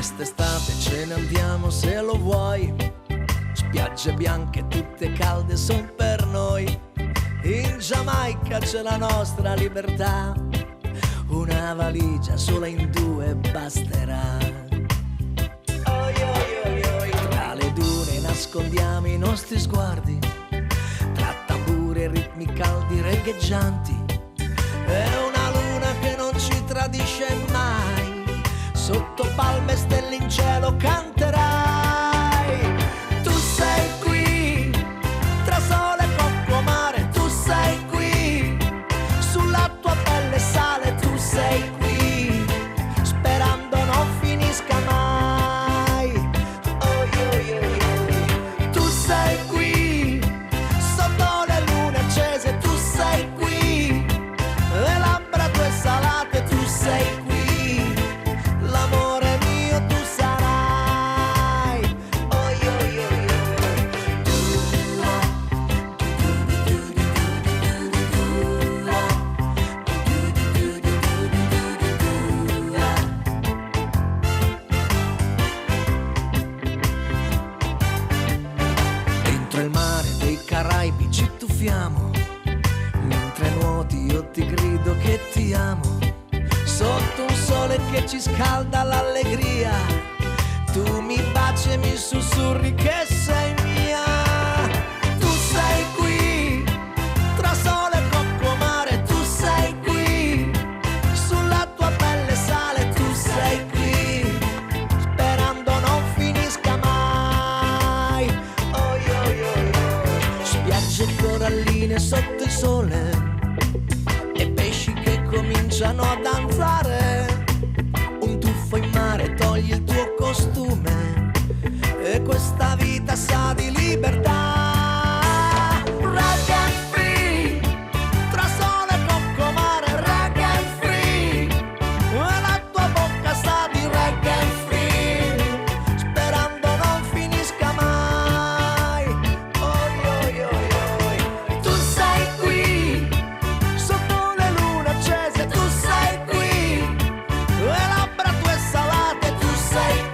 Quest'estate ce ne andiamo se lo vuoi, spiagge bianche tutte calde son per noi. In Giamaica c'è la nostra libertà, una valigia sola in due basterà. Oi, oi, oi, oi. Tra le dune nascondiamo i nostri sguardi, tra tamburi e ritmi caldi regheggianti. È una luna che non ci tradisce mai, sotto palme e stelle in cielo canterai. Tu sei qui, tra sole, cocco, mare. Tu sei qui, sulla tua pelle sale. Tu sei qui, sperando non finisca mai. Oh, yo, yo, yo. Tu sei qui, sotto le lune accese. Tu sei qui, le labbra tue salate. Tu sei qui, l'amore mio tu sarai. Oh, yo, yo, yo. Dentro il mare dei Caraibi ci tuffiamo, mentre nuoti io ti grido che ti amo. Sotto un sole che ci scalda l'allegria, tu mi baci e mi sussurri che sei mia. Tu sei qui, tra sole, cocco, mare. Tu sei qui, sulla tua pelle sale. Tu sei qui, sperando non finisca mai. Oh, yo, yo, yo. Spiagge coralline sotto il sole e pesci che cominciano a danzare. Un tuffo in mare, togli il tuo costume e questa vita sa di libertà. Reggae and free, tra sole, cocco, mare. Reggae and free, e la tua bocca sa di reggae and free, sperando non finisca mai. Oh, yo, yo, yo. Tu sei qui, sotto le lune accese. Tu sei qui, le labbra tue salate. Tu sei